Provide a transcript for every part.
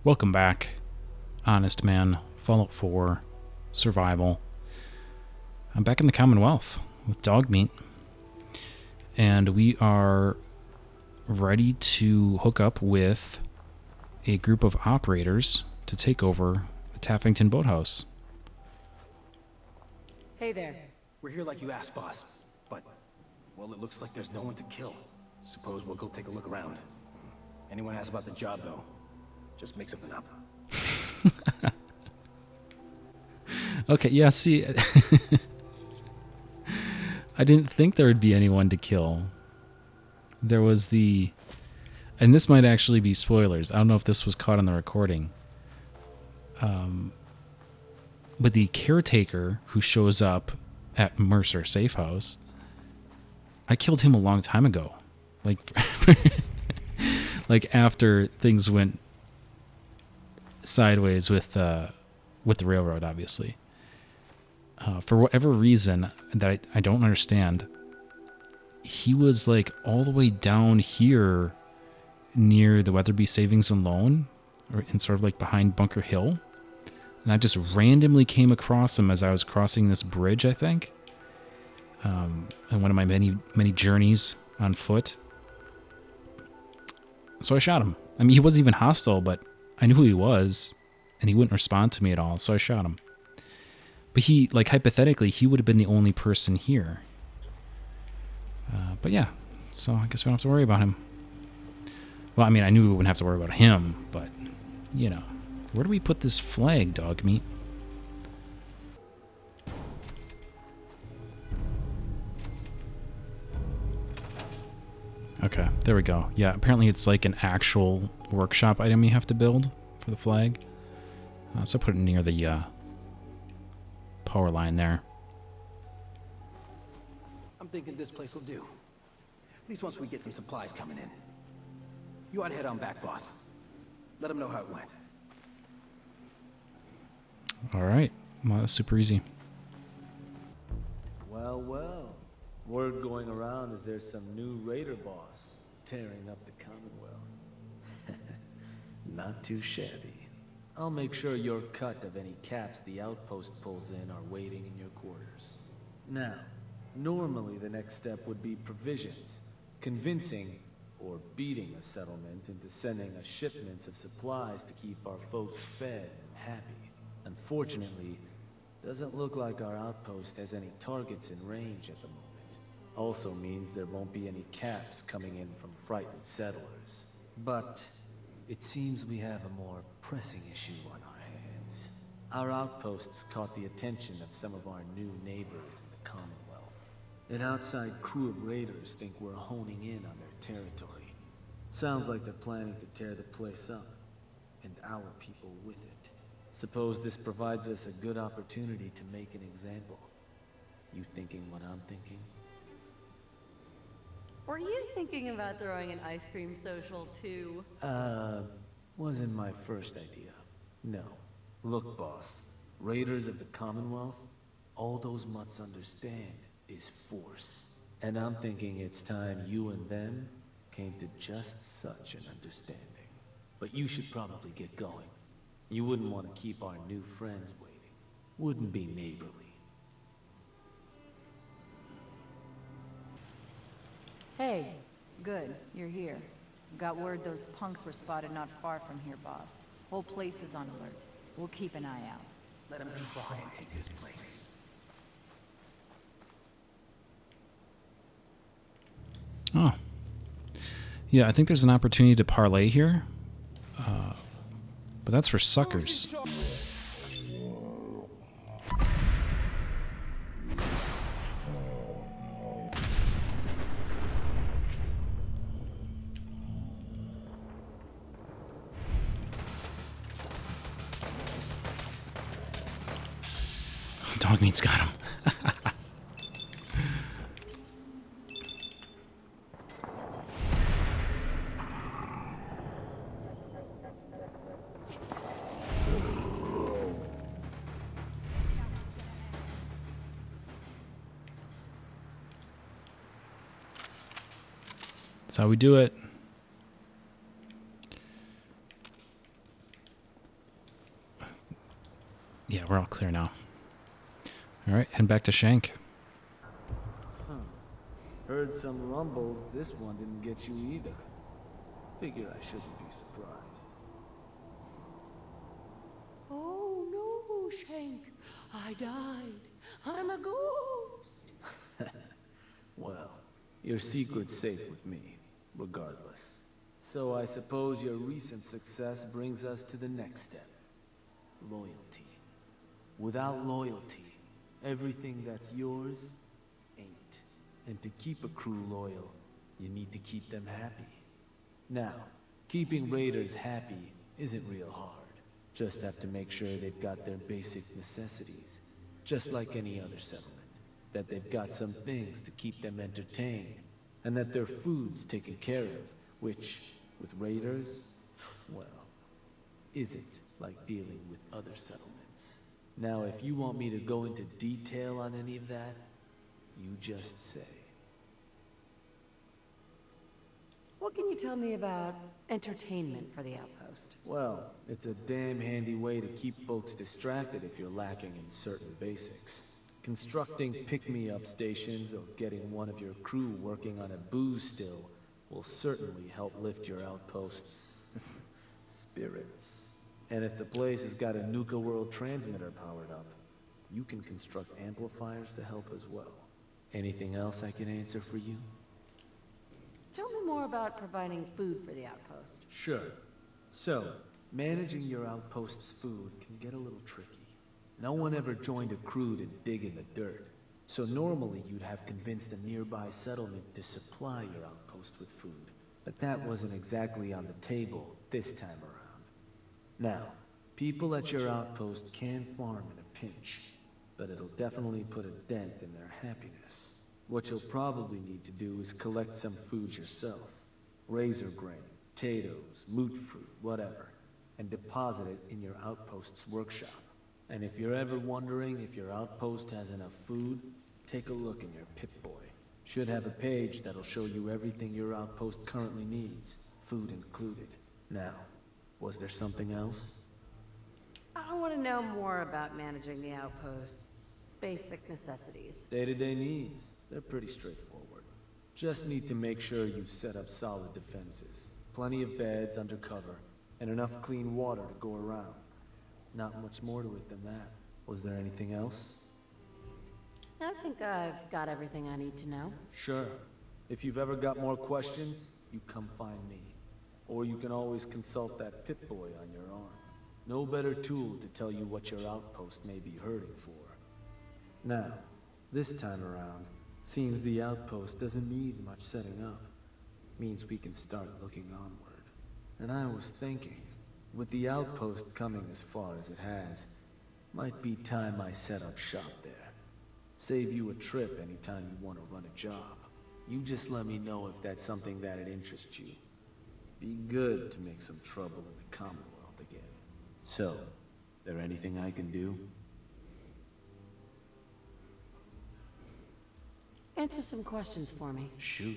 Welcome back, Honestman, Fallout 4, Survival. I'm back in the Commonwealth with dog meat, and we are ready to hook up with a group of operators to take over the Taffington Boathouse. Hey there. We're here like you asked, boss. But, well, it looks like there's no one to kill. Suppose we'll go take a look around. Anyone asks about the job, though, just make something up. Okay, yeah, see, I didn't think there would be anyone to kill. There was and this might actually be spoilers. I don't know if this was caught on the recording. But the caretaker who shows up at Mercer Safe House, I killed him a long time ago. Like, like after things went sideways with the railroad, obviously. For whatever reason that I don't understand, he was like all the way down here near the Weatherby Savings and Loan, or in sort of like behind Bunker Hill. And I just randomly came across him as I was crossing this bridge, I think. In one of my many journeys on foot. So I shot him. I mean, he wasn't even hostile, but I knew who he was, and he wouldn't respond to me at all, so I shot him. But he, like, hypothetically, he would have been the only person here. But yeah, so I guess we don't have to worry about him. Well, I mean, I knew we wouldn't have to worry about him, but, you know. Where do we put this flag, dog meat? Okay, there we go. Yeah, apparently it's like an actual workshop item you have to build for the flag. So I put it near the power line there. I'm thinking this place will do. At least once we get some supplies coming in. You ought to head on back, boss. Let them know how it went. All right. Well, that's super easy. Well, well. Word going around is there's some new raider boss tearing up the Commonwealth. Not too shabby. I'll make sure your cut of any caps the outpost pulls in are waiting in your quarters. Now, normally the next step would be provisions, convincing or beating a settlement into sending us shipments of supplies to keep our folks fed and happy. Unfortunately, doesn't look like our outpost has any targets in range at the moment. Also means there won't be any caps coming in from frightened settlers. But it seems we have a more pressing issue on our hands. Our outposts caught the attention of some of our new neighbors in the Commonwealth. An outside crew of raiders think we're honing in on their territory. Sounds like they're planning to tear the place up, and our people with it. Suppose this provides us a good opportunity to make an example. You thinking what I'm thinking? Were you thinking about throwing an ice cream social too? Wasn't my first idea. No. Look, boss. Raiders of the Commonwealth, all those mutts understand is force. And I'm thinking it's time you and them came to just such an understanding. But you should probably get going. You wouldn't want to keep our new friends waiting. Wouldn't be neighborly. Hey, good, you're here. Got word those punks were spotted not far from here, boss. Whole place is on alert. We'll keep an eye out. Let them try and take this place. Oh. Yeah, I think there's an opportunity to parlay here. But that's for suckers. Dog meat's got him. That's how we do it. Yeah, we're all clear now. All right, head back to Shank. Huh. Heard some rumbles, this one didn't get you either. Figure I shouldn't be surprised. Oh no, Shank. I died. I'm a ghost. Well, your secret's safe with me, regardless. So I suppose your recent success brings us to the next step. Loyalty. Without loyalty, everything that's yours ain't. And to keep a crew loyal, you need to keep them happy. Now, keeping raiders happy isn't real hard. Just have to make sure they've got their basic necessities, just like any other settlement. That they've got some things to keep them entertained, and that their food's taken care of, which, with raiders, well, isn't like dealing with other settlements. Now, if you want me to go into detail on any of that, you just say. What can you tell me about entertainment for the outpost? Well, it's a damn handy way to keep folks distracted if you're lacking in certain basics. Constructing pick-me-up stations or getting one of your crew working on a booze still will certainly help lift your outpost's spirits. And if the place has got a Nuka-World transmitter powered up, you can construct amplifiers to help as well. Anything else I can answer for you? Tell me more about providing food for the outpost. Sure. So, managing your outpost's food can get a little tricky. No one ever joined a crew to dig in the dirt, so normally you'd have convinced a nearby settlement to supply your outpost with food. But that wasn't exactly on the table this time around. Now, people at your outpost can farm in a pinch, but it'll definitely put a dent in their happiness. What you'll probably need to do is collect some food yourself. Razor grain, potatoes, moot fruit, whatever, and deposit it in your outpost's workshop. And if you're ever wondering if your outpost has enough food, take a look in your Pip-Boy. Should have a page that'll show you everything your outpost currently needs, food included. Now, was there something else? I want to know more about managing the outpost's basic necessities. Day-to-day needs. They're pretty straightforward. Just need to make sure you've set up solid defenses. Plenty of beds under cover, and enough clean water to go around. Not much more to it than that. Was there anything else? I think I've got everything I need to know. Sure. If you've ever got more questions, you come find me. Or you can always consult that Pip-Boy on your arm. No better tool to tell you what your outpost may be hurting for. Now, this time around, seems the outpost doesn't need much setting up. Means we can start looking onward. And I was thinking, with the outpost coming as far as it has, might be time I set up shop there. Save you a trip anytime you want to run a job. You just let me know if that's something that'd interest you. Be good to make some trouble in the Commonwealth again. So, there anything I can do? Answer some questions for me. Shoot.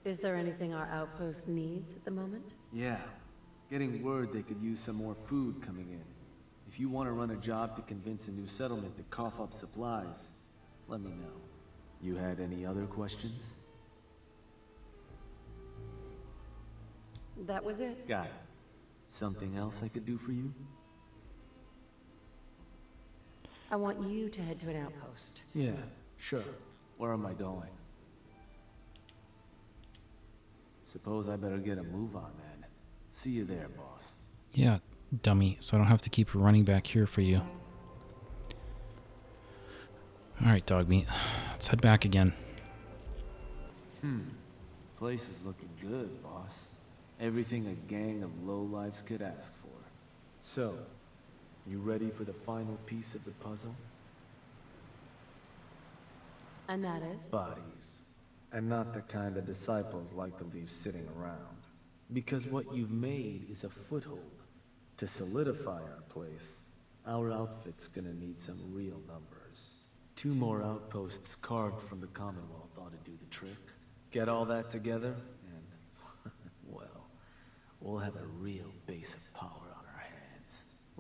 Is there anything our outpost needs at the moment? Yeah. Getting word they could use some more food coming in. If you want to run a job to convince a new settlement to cough up supplies, let me know. You had any other questions? That was it. Got it. Something else I could do for you? I want you to head to an outpost. Yeah, sure. Where am I going? Suppose I better get a move on then. See you there, boss. Yeah, dummy, so I don't have to keep running back here for you. Alright, dog meat. Let's head back again. Place is looking good, boss. Everything a gang of lowlifes could ask for. So, you ready for the final piece of the puzzle? And that is? Bodies. And not the kind the disciples like to leave sitting around. Because what you've made is a foothold. To solidify our place, our outfit's gonna need some real numbers. 2 more outposts carved from the Commonwealth ought to do the trick. Get all that together, and, well, we'll have a real base of power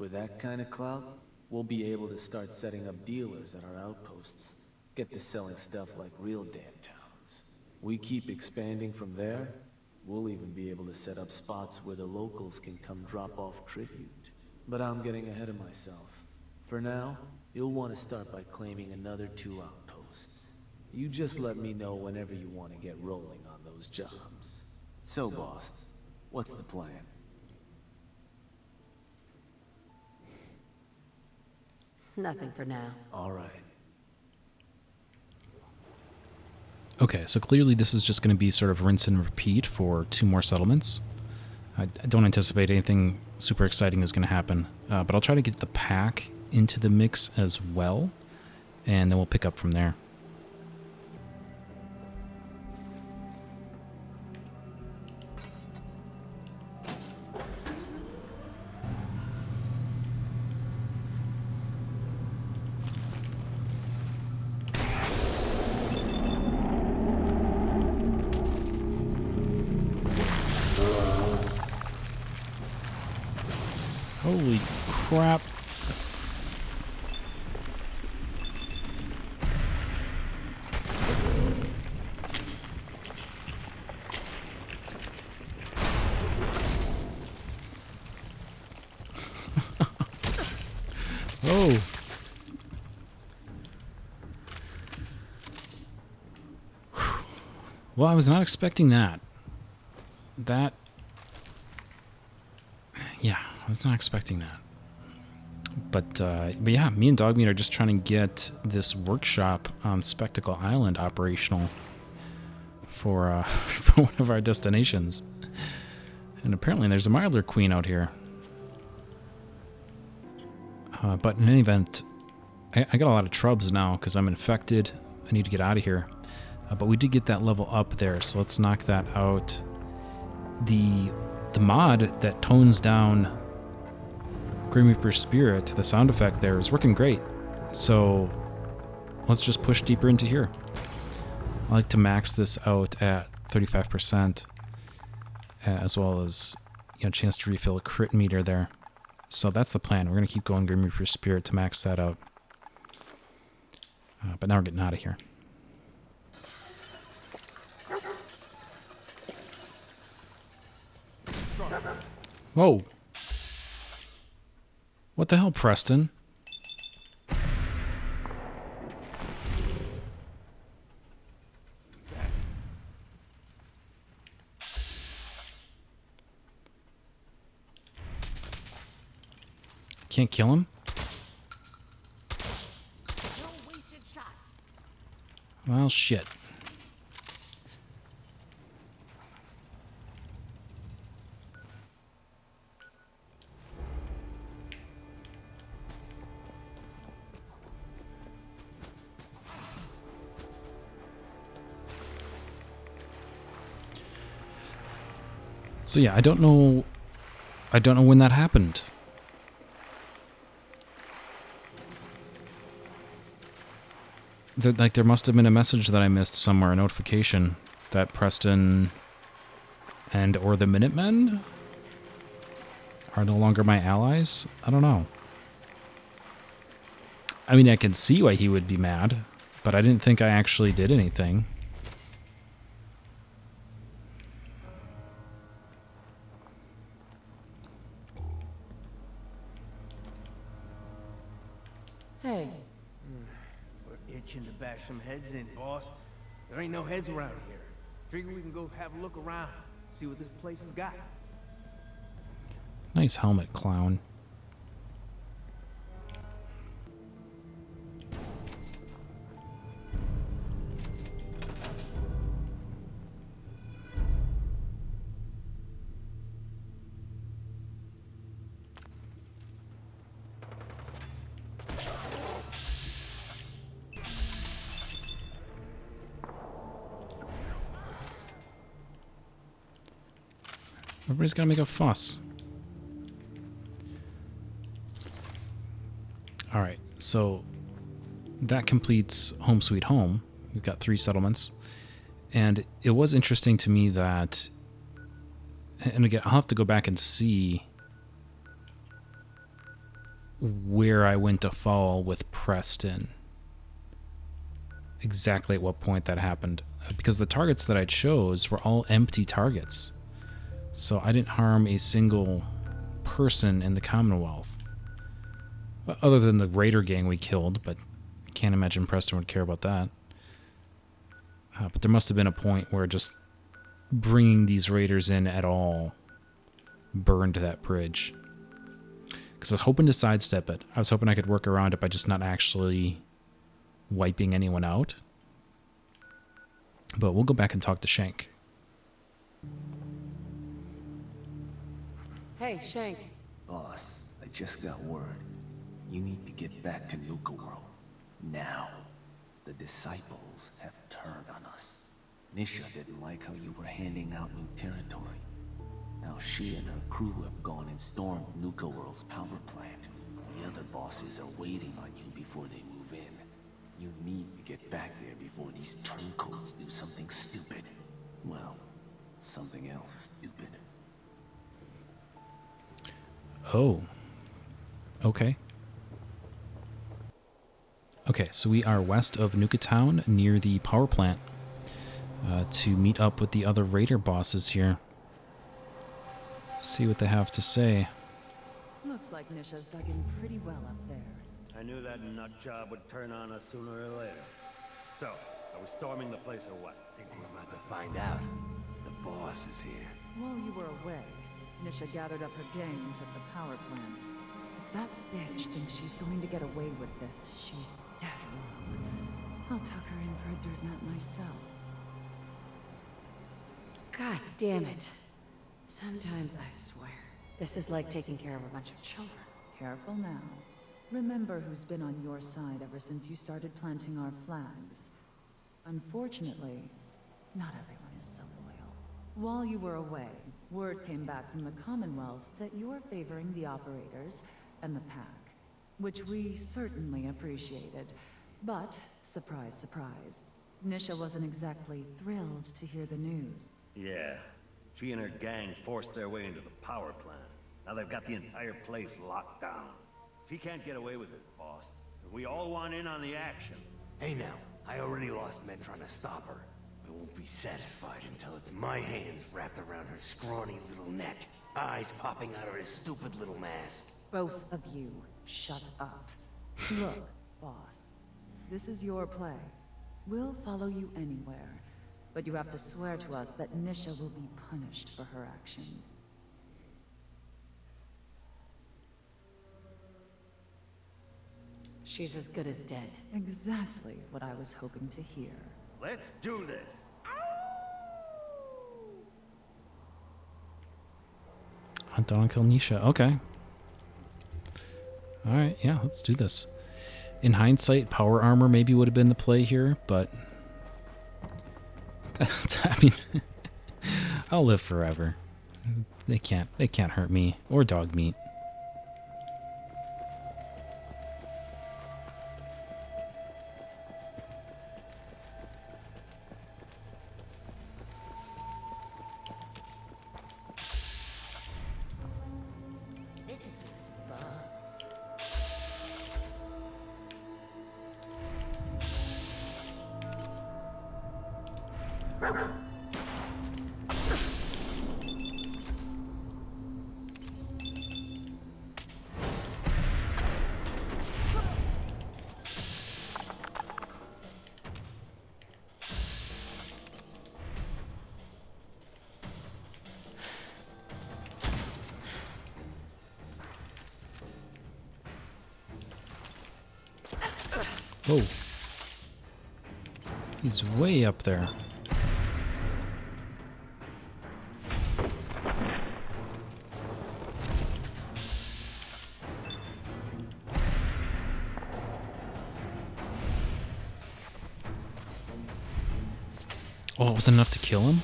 With that kind of clout, we'll be able to start setting up dealers at our outposts. Get to selling stuff like real damn towns. We keep expanding from there, we'll even be able to set up spots where the locals can come drop off tribute. But I'm getting ahead of myself. For now, you'll want to start by claiming another 2 outposts. You just let me know whenever you want to get rolling on those jobs. So, boss, what's the plan? Nothing for now. All right. Okay, so clearly this is just going to be sort of rinse and repeat for 2 more settlements. I don't anticipate anything super exciting is going to happen, but I'll try to get the pack into the mix as well, and then we'll pick up from there. Holy crap. Oh. Well, I was not expecting that. Yeah, I was not expecting that. But yeah, me and Dogmeat are just trying to get this workshop on Spectacle Island operational for, for one of our destinations. And apparently there's a milder queen out here. But in any event, I got a lot of trubs now because I'm infected. I need to get out of here. But we did get that level up there, so let's knock that out. The mod that tones down Grim Reaper's Spirit, the sound effect there, is working great. So let's just push deeper into here. I like to max this out at 35%, as well as, you know, chance to refill a crit meter there. So that's the plan. We're going to keep going Grim Reaper's Spirit to max that out. But now we're getting out of here. Whoa. What the hell, Preston? Can't kill him? Well, shit. So yeah, I don't know when that happened. There must have been a message that I missed somewhere, a notification that Preston and or the Minutemen are no longer my allies. I don't know. I mean, I can see why he would be mad, but I didn't think I actually did anything. Hey, We're itching to bash some heads in, boss. There ain't no heads around here. Figure we can go have a look around, see what this place has got. Nice helmet, clown. Everybody's got to make a fuss. All right, so that completes Home Sweet Home. We've got 3 settlements. And it was interesting to me that, and again, I'll have to go back and see where I went afoul with Preston. Exactly at what point that happened. Because the targets that I chose were all empty targets. So I didn't harm a single person in the Commonwealth. Other than the raider gang we killed, but I can't imagine Preston would care about that. But there must have been a point where just bringing these raiders in at all burned that bridge. Because I was hoping to sidestep it. I was hoping I could work around it by just not actually wiping anyone out. But we'll go back and talk to Shank. Hey, Shank. Boss, I just got word. You need to get back to Nuka-World. Now. The disciples have turned on us. Nisha didn't like how you were handing out new territory. Now she and her crew have gone and stormed Nuka-World's power plant. The other bosses are waiting on you before they move in. You need to get back there before these turncoats do something stupid. Well, something else stupid. Oh. Okay. Okay, so we are west of Nuka Town, near the power plant, to meet up with the other raider bosses here. Let's see what they have to say. Looks like Nisha's dug in pretty well up there. I knew that nut job would turn on us sooner or later. So, are we storming the place or what? I think we're about to find out. The boss is here. While you were away, Nisha gathered up her gang and took the power plant. If that bitch thinks she's going to get away with this, she's dead wrong. I'll tuck her in for a dirt nut myself. God damn it. Sometimes I swear, this is like taking care of a bunch of children. Careful now. Remember who's been on your side ever since you started planting our flags. Unfortunately, not everyone is so loyal. While you were away, word came back from the Commonwealth that you are favoring the operators and the pack, which we certainly appreciated. But, surprise, surprise, Nisha wasn't exactly thrilled to hear the news. Yeah. She and her gang forced their way into the power plant. Now they've got the entire place locked down. She can't get away with it, boss. We all want in on the action. Hey now, I already lost men trying to stop her. I won't be satisfied until it's my hands wrapped around her scrawny little neck, eyes popping out of her stupid little mask. Both of you, shut up. Look, boss, this is your play. We'll follow you anywhere, but you have to swear to us that Nisha will be punished for her actions. She's as good as dead. Exactly what I was hoping to hear. Let's do this. Hunt down and kill Nisha. Okay. Alright, yeah, let's do this. In hindsight, power armor maybe would have been the play here, but... I mean... I'll live forever. They can't hurt me. Or dog meat. Whoa. He's way up there. Oh, it was enough to kill him?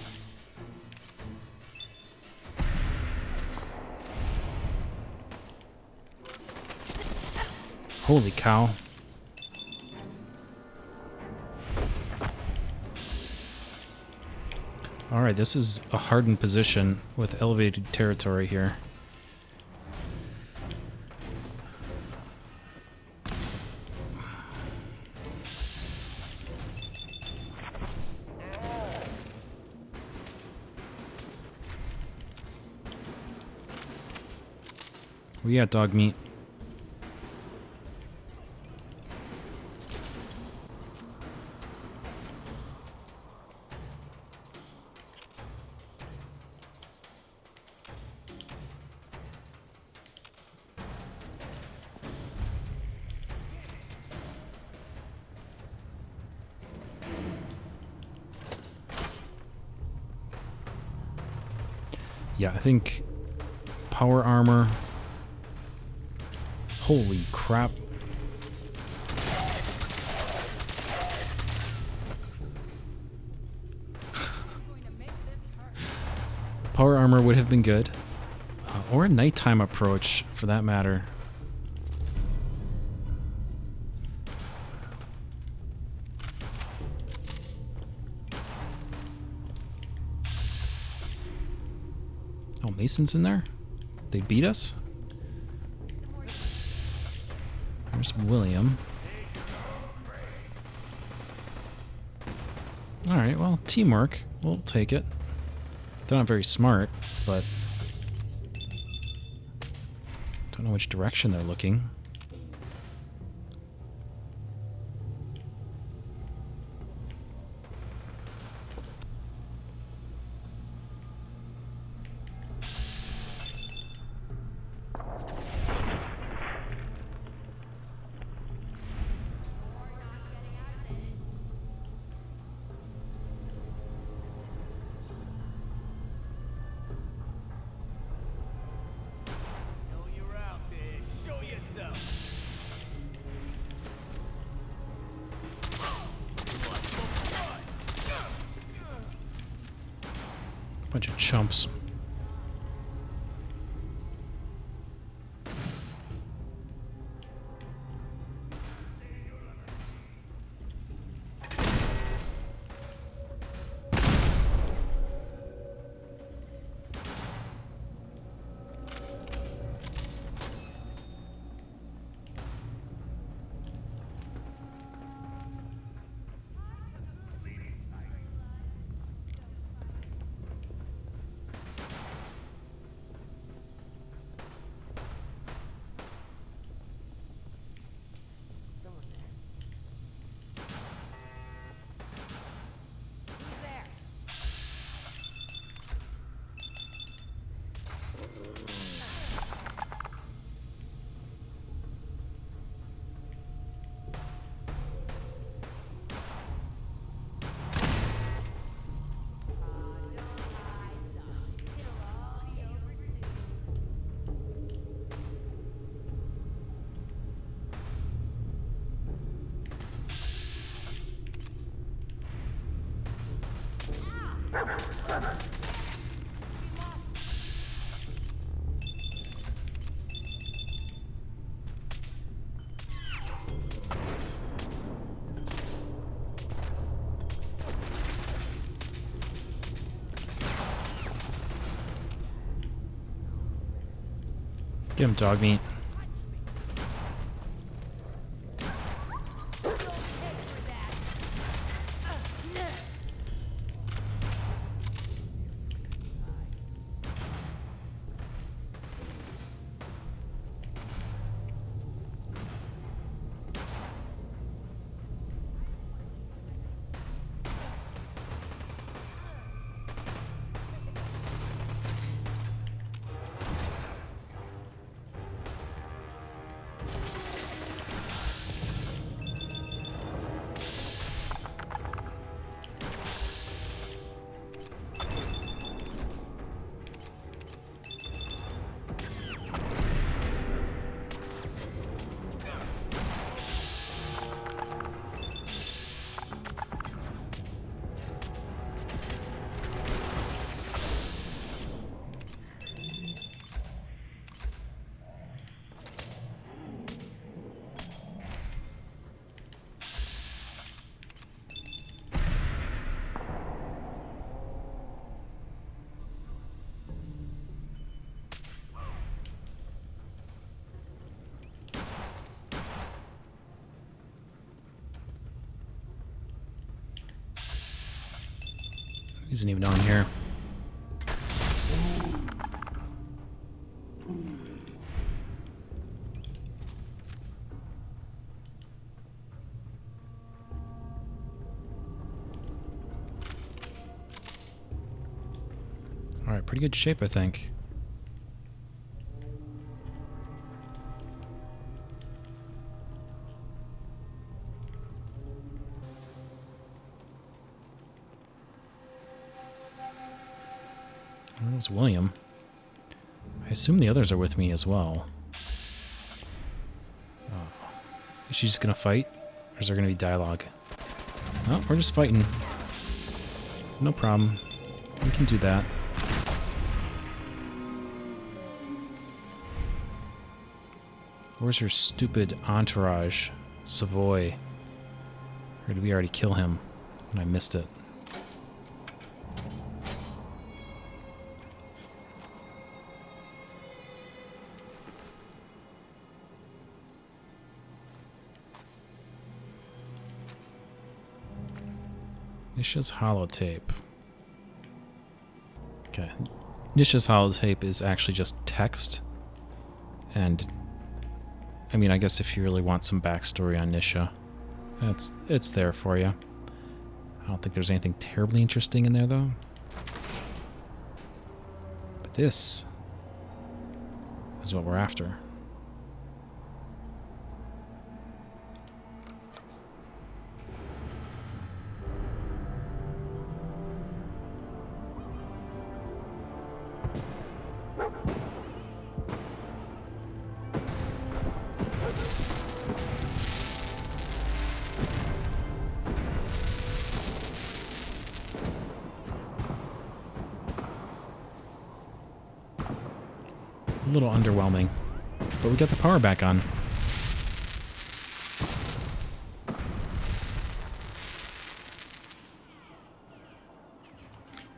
Holy cow. Alright, this is a hardened position with elevated territory here. Where you at, dog meat? Yeah, I think power armor. Holy crap. Power armor would have been good. Or a nighttime approach, for that matter. Oh, Mason's in there? They beat us? There's William. Alright, well, teamwork. We'll take it. They're not very smart, but... don't know which direction they're looking. Bunch of chumps. Get him, dog meat. Isn't even on here. pretty good shape, I think. There's William. I assume the others are with me as well. Oh. Is she just gonna fight? Or is there gonna be dialogue? Oh, we're just fighting. No problem. We can do that. Where's your stupid entourage? Savoy. Or did we already kill him? And I missed it. Nisha's holotape. Okay. Nisha's holotape is actually just text. And I mean, I guess if you really want some backstory on Nisha, it's there for you. I don't think there's anything terribly interesting in there, though. But this is what we're after. A little underwhelming, but we got the power back on.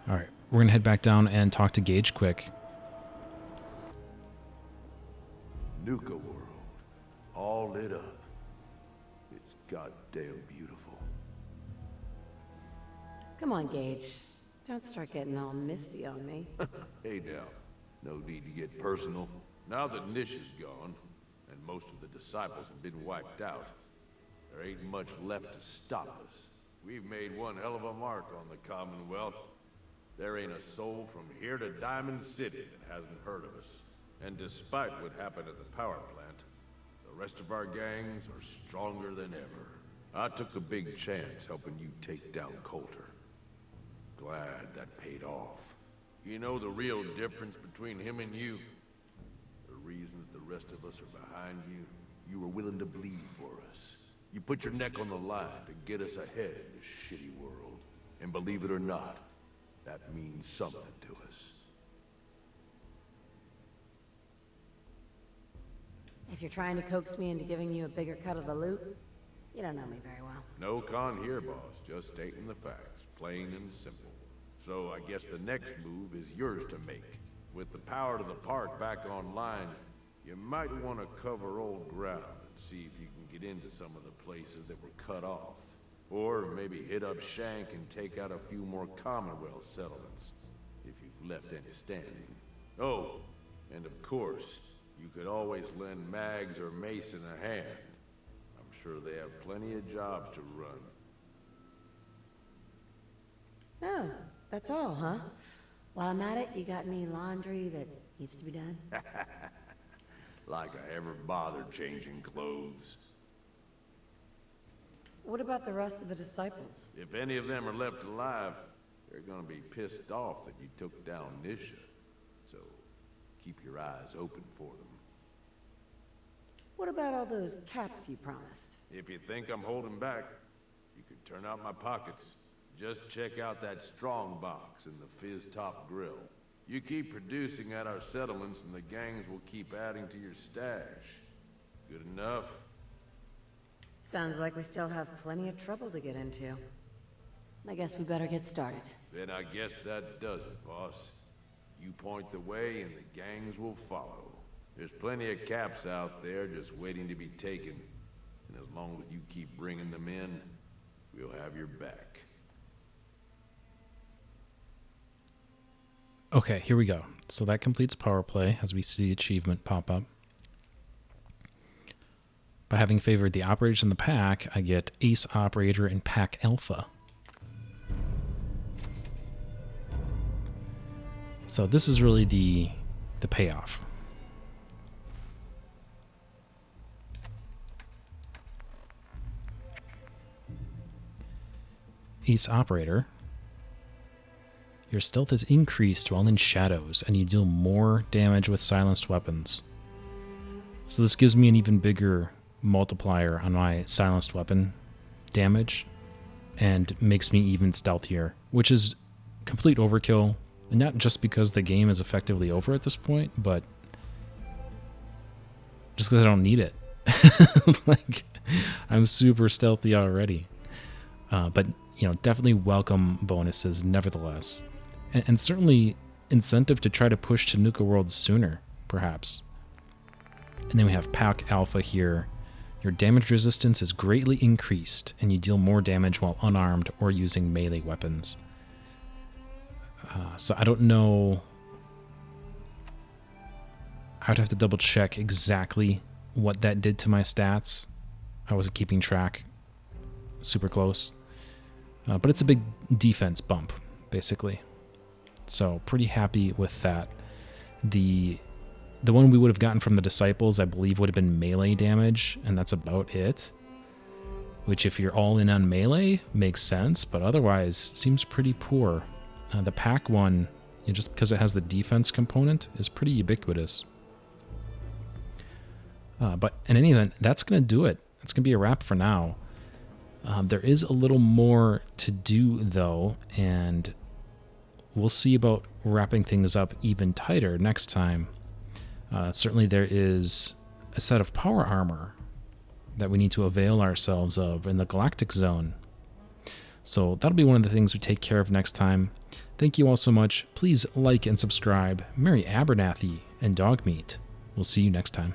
Alright, we're gonna head back down and talk to Gage quick. Nuka-World, all lit up. It's goddamn beautiful. Come on, Gage. Don't start getting all misty on me. Hey now, no need to get personal. Now that Nish is gone, and most of the disciples have been wiped out, there ain't much left to stop us. We've made one hell of a mark on the Commonwealth. There ain't a soul from here to Diamond City that hasn't heard of us. And despite what happened at the power plant, the rest of our gangs are stronger than ever. I took a big chance helping you take down Coulter. Glad that paid off. You know the real difference between him and you? The reason that the rest of us are behind you? You were willing to bleed for us. You put your neck on the line to get us ahead in this shitty world. And believe it or not, that means something to us. If you're trying to coax me into giving you a bigger cut of the loot, you don't know me very well. No con here, boss. Just stating the facts, plain and simple. So I guess the next move is yours to make. With the power to the park back online, you might want to cover old ground and see if you can get into some of the places that were cut off. Or maybe hit up Shank and take out a few more Commonwealth settlements, if you've left any standing. Oh, and of course, you could always lend Mags or Mason a hand. I'm sure they have plenty of jobs to run. Oh, that's all, huh? While I'm at it, you got any laundry that needs to be done? Like I ever bothered changing clothes. What about the rest of the disciples? If any of them are left alive, they're gonna be pissed off that you took down Nisha. So, keep your eyes open for them. What about all those caps you promised? If you think I'm holding back, you could turn out my pockets. Just check out that strong box in the Fizz Top Grill. You keep producing at our settlements and the gangs will keep adding to your stash. Good enough? Sounds like we still have plenty of trouble to get into. I guess we better get started. Then I guess that does it, boss. You point the way and the gangs will follow. There's plenty of caps out there just waiting to be taken. And as long as you keep bringing them in, we'll have your back. Okay, here we go. So that completes power play as we see the achievement pop up. By having favored the operators in the pack, I get Ace Operator and Pack Alpha. So this is really the payoff. Ace Operator. Your stealth is increased while in shadows, and you deal more damage with silenced weapons. So this gives me an even bigger multiplier on my silenced weapon damage, and makes me even stealthier, which is complete overkill. And not just because the game is effectively over at this point, but just because I don't need it. Like, I'm super stealthy already. But, you know, definitely welcome bonuses nevertheless. And certainly incentive to try to push to Nuka-World sooner, perhaps. And then we have Pack Alpha here. Your damage resistance is greatly increased, and you deal more damage while unarmed or using melee weapons. So I don't know. I would have to double check exactly what that did to my stats. I wasn't keeping track super close. But it's a big defense bump, basically. So pretty happy with that. The one we would have gotten from the Disciples, I believe, would have been melee damage, and that's about it. Which, if you're all in on melee, makes sense, but otherwise seems pretty poor. The pack one, you know, just because it has the defense component, is pretty ubiquitous. But in any event, that's going to do it. That's going to be a wrap for now. There is a little more to do, though, and we'll see about wrapping things up even tighter next time. Certainly there is a set of power armor that we need to avail ourselves of in the Galactic Zone. So that'll be one of the things we take care of next time. Thank you all so much. Please like and subscribe. Merry Abernathy and Dogmeat. We'll see you next time.